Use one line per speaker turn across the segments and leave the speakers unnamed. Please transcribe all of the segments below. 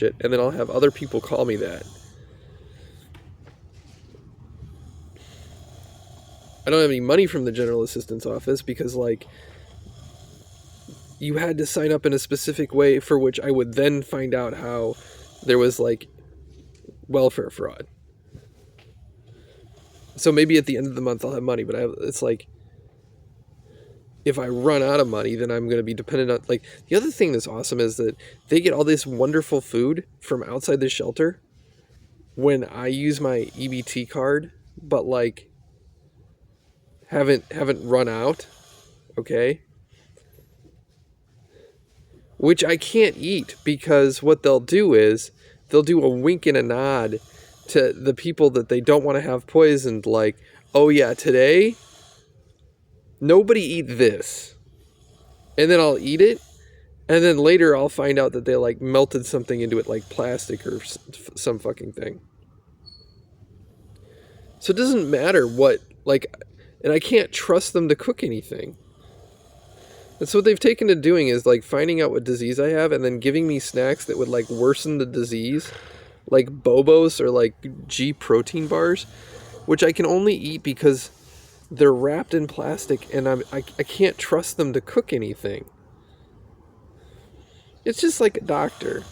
shit, and then I'll have other people call me that. I don't have any money from the general assistance office because, like, you had to sign up in a specific way for which I would then find out how there was, like, welfare fraud. So maybe at the end of the month I'll have money, but it's like, if I run out of money, then I'm going to be dependent on, like, the other thing that's awesome is that they get all this wonderful food from outside the shelter when I use my EBT card, but, like, haven't run out, okay? Which I can't eat because what they'll do is they'll do a wink and a nod to the people that they don't want to have poisoned, like, oh yeah, today, nobody eat this. And then I'll eat it, and then later I'll find out that they, like, melted something into it, like plastic or some fucking thing. So it doesn't matter what, like, and I can't trust them to cook anything. And so what they've taken to doing is, like, finding out what disease I have and then giving me snacks that would, like, worsen the disease, like Bobos or, like, G protein bars, which I can only eat because they're wrapped in plastic and I can't trust them to cook anything. It's just like a doctor.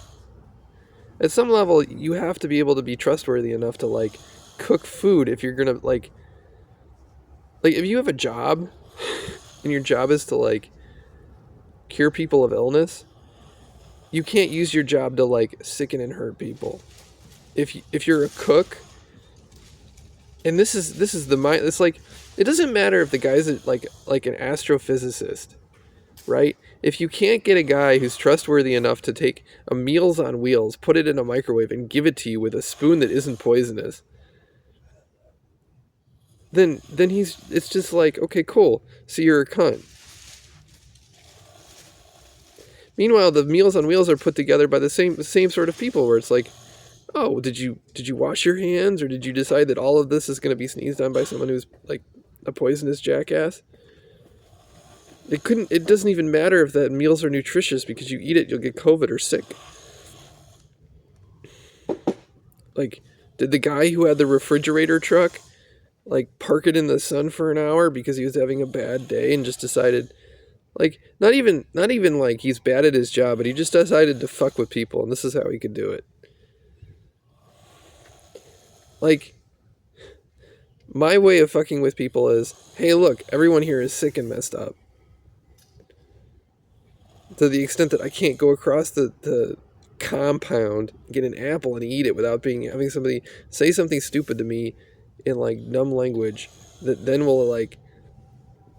At some level, you have to be able to be trustworthy enough to, like, cook food if you're gonna, like, if you have a job and your job is to, like, cure people of illness, you can't use your job to, like, sicken and hurt people. If you're a cook, and this is the mind. It's like, it doesn't matter if the guy's like an astrophysicist, right? If you can't get a guy who's trustworthy enough to take a Meals on Wheels, put it in a microwave, and give it to you with a spoon that isn't poisonous, then it's just like, okay, cool, so you're a cunt. Meanwhile, the Meals on Wheels are put together by the same sort of people, where it's like, oh, did you wash your hands, or did you decide that all of this is going to be sneezed on by someone who's, like, a poisonous jackass? It doesn't even matter if that meals are nutritious, because you eat it, you'll get COVID or sick. Like, did the guy who had the refrigerator truck, like, park it in the sun for an hour because he was having a bad day and just decided, like, not even like he's bad at his job, but he just decided to fuck with people, and this is how he could do it. Like, my way of fucking with people is, hey, look, everyone here is sick and messed up. To the extent that I can't go across the compound, get an apple and eat it without having somebody say something stupid to me in, like, dumb language that then will, like,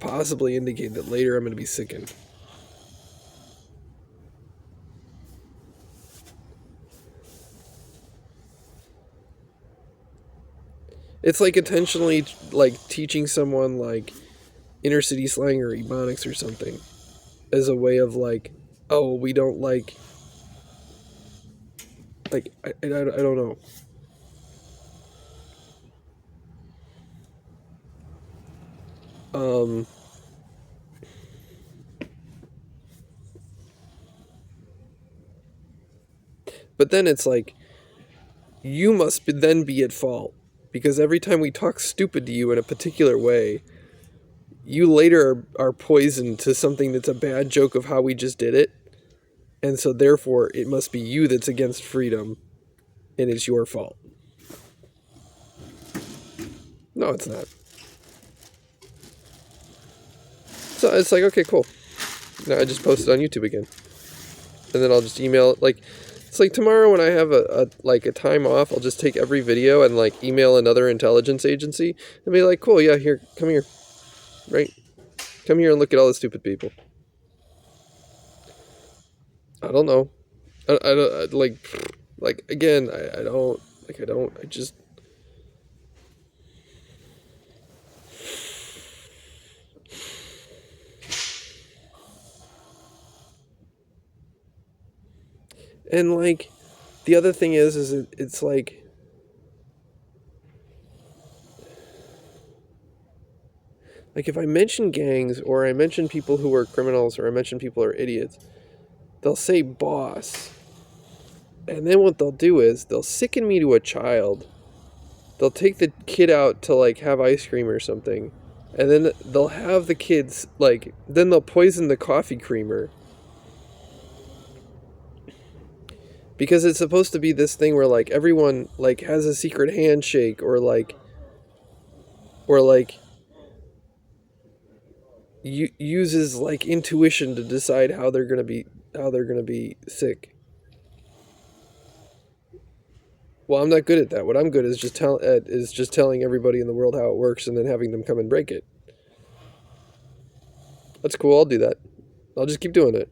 possibly indicate that later I'm going to be sickened. It's like intentionally, like, teaching someone, like, inner city slang or ebonics or something as a way of, like, oh, we don't like I don't know. But then it's like, you must then be at fault, because every time we talk stupid to you in a particular way, you later are poisoned to something that's a bad joke of how we just did it, and so therefore it must be you that's against freedom, and it's your fault. No, it's not. So it's like, okay, cool. Now I just post it on YouTube again, and then I'll just email it. Like, it's like tomorrow when I have a time off, I'll just take every video and, like, email another intelligence agency and be like, cool, yeah, here, come here, right? Come here and look at all the stupid people. I don't know. I don't, like, again, I don't, like, I just, and, like, the other thing is it's like, if I mention gangs, or I mention people who are criminals, or I mention people who are idiots, they'll say boss. And then what they'll do is they'll sicken me to a child. They'll take the kid out to like have ice cream or something. And then they'll have the kids like then they'll poison the coffee creamer. Because it's supposed to be this thing where like everyone like has a secret handshake or like uses like intuition to decide how they're going to be sick. Well, I'm not good at that. What I'm good at is just telling everybody in the world how it works and then having them come and break it. That's cool. I'll do that. I'll just keep doing it.